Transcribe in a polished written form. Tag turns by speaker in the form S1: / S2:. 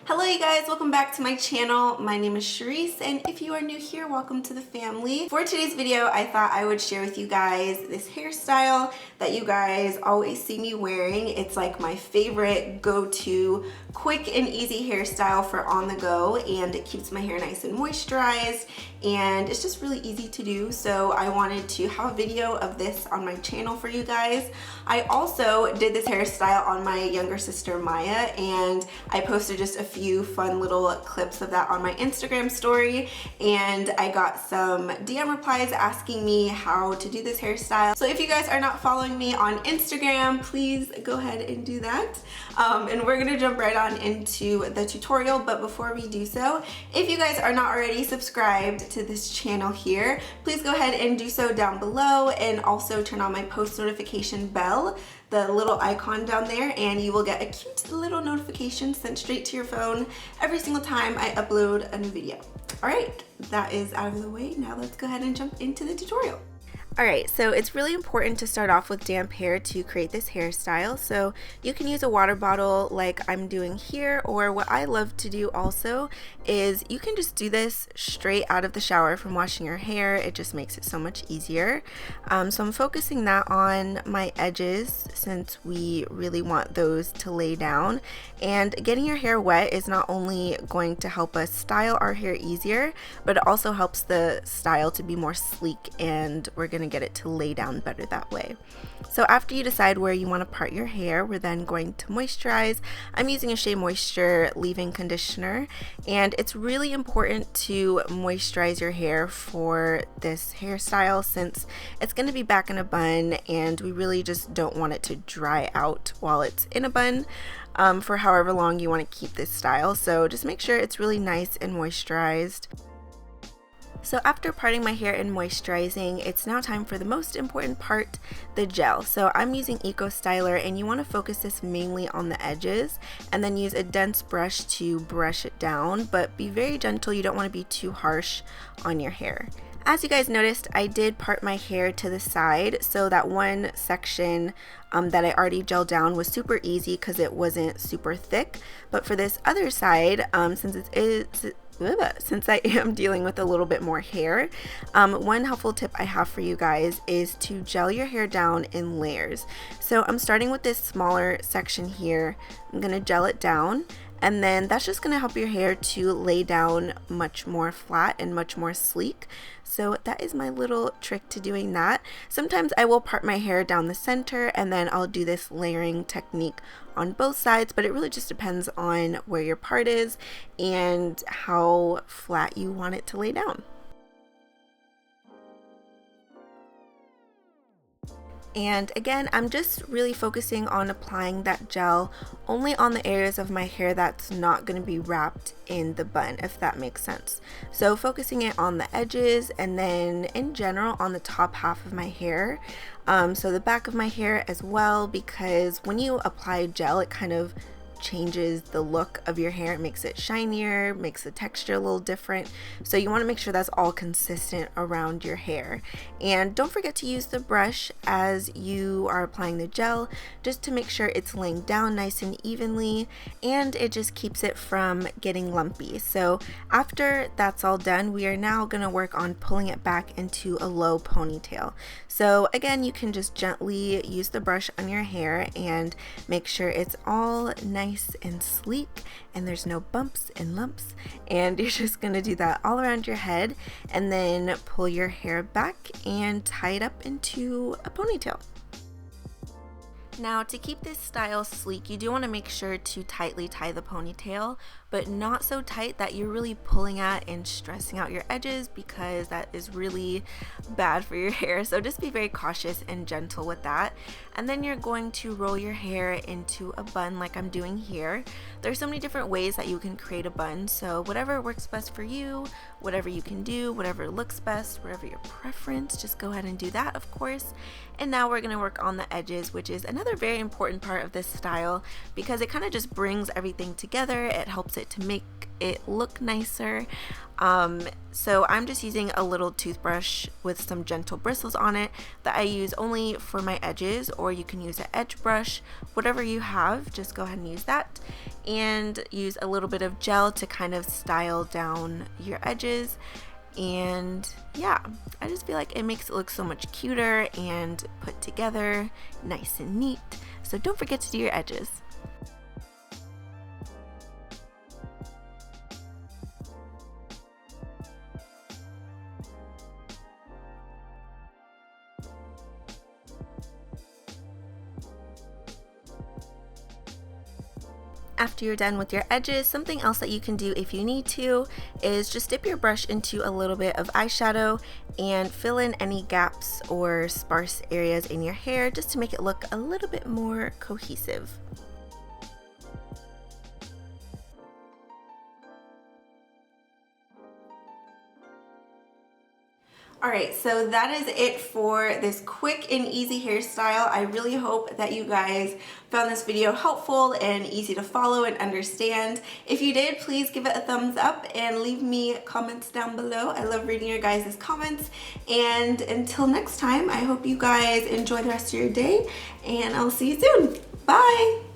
S1: Hello you guys, welcome back to my channel. My name is Charisse, and if you are new here, welcome to the family. For today's video, I thought I would share with you guys this hairstyle that you guys always see me wearing. It's like my favorite go-to quick and easy hairstyle for on the go, and it keeps my hair nice and moisturized, and it's just really easy to do. So I wanted to have a video of this on my channel for you guys. I also did this hairstyle on my younger sister Maya, and I posted just a few fun little clips of that on my Instagram story, and I got some DM replies asking me how to do this hairstyle. So if you guys are not following me on Instagram, please go ahead and do that. And we're gonna jump right on into the tutorial, but before we do so, if you guys are not already subscribed to this channel here, please go ahead and do so down below, and also turn on my post notification bell, the little icon down there, and you will get a cute little notification sent straight to your phone every single time I upload a new video. All right, that is out of the way. Now let's go ahead and jump into the tutorial. Alright, so it's really important to start off with damp hair to create this hairstyle. So you can use a water bottle like I'm doing here, or what I love to do also is you can just do this straight out of the shower from washing your hair. It just makes it so much easier. So I'm focusing that on my edges since we really want those to lay down. And getting your hair wet is not only going to help us style our hair easier, but it also helps the style to be more sleek, and we're going to get it to lay down better that way. So after you decide where you want to part your hair, we're then going to moisturize. I'm using a Shea Moisture leave-in conditioner, and it's really important to moisturize your hair for this hairstyle since it's going to be back in a bun, and we really just don't want it to dry out while it's in a bun for however long you want to keep this style. So just make sure it's really nice and moisturized. So after parting my hair and moisturizing, it's now time for the most important part, the gel. So I'm using Eco Styler, and you want to focus this mainly on the edges, and then use a dense brush to brush it down, but be very gentle. You don't want to be too harsh on your hair. As you guys noticed, I did part my hair to the side, so that one section that I already gelled down was super easy because it wasn't super thick. But for this other side, since I am dealing with a little bit more hair, one helpful tip I have for you guys is to gel your hair down in layers. So I'm starting with this smaller section here. I'm gonna gel it down, and then that's just gonna help your hair to lay down much more flat and much more sleek. So that is my little trick to doing that. Sometimes I will part my hair down the center, and then I'll do this layering technique on both sides, but it really just depends on where your part is and how flat you want it to lay down. And again, I'm just really focusing on applying that gel only on the areas of my hair that's not going to be wrapped in the bun, if that makes sense. So focusing it on the edges, and then in general on the top half of my hair. So the back of my hair as well, because when you apply gel, it kind of changes the look of your hair. It makes it shinier, makes the texture a little different. So you want to make sure that's all consistent around your hair. And don't forget to use the brush as you are applying the gel, just to make sure it's laying down nice and evenly, and it just keeps it from getting lumpy. So after that's all done, we are now going to work on pulling it back into a low ponytail. So again, you can just gently use the brush on your hair and make sure it's all nice and sleek and there's no bumps and lumps, and you're just going to do that all around your head, and then pull your hair back and tie it up into a ponytail. Now, to keep this style sleek, you do want to make sure to tightly tie the ponytail, but not so tight that you're really pulling at and stressing out your edges, because that is really bad for your hair. So just be very cautious and gentle with that. And then you're going to roll your hair into a bun like I'm doing here. There's so many different ways that you can create a bun, so whatever works best for you, whatever you can do, whatever looks best, whatever your preference, just go ahead and do that, of course. And now we're going to work on the edges, which is another very important part of this style, because it kind of just brings everything together. It helps it to make it look nicer. So I'm just using a little toothbrush with some gentle bristles on it that I use only for my edges, or you can use an edge brush, whatever you have, just go ahead and use that, and use a little bit of gel to kind of style down your edges. And yeah, I just feel like it makes it look so much cuter and put together, nice and neat. So don't forget to do your edges. After you're done with your edges, something else that you can do if you need to is just dip your brush into a little bit of eyeshadow and fill in any gaps or sparse areas in your hair just to make it look a little bit more cohesive. Alright, so that is it for this quick and easy hairstyle. I really hope that you guys found this video helpful and easy to follow and understand. If you did, please give it a thumbs up and leave me comments down below. I love reading your guys' comments. And until next time, I hope you guys enjoy the rest of your day, and I'll see you soon. Bye!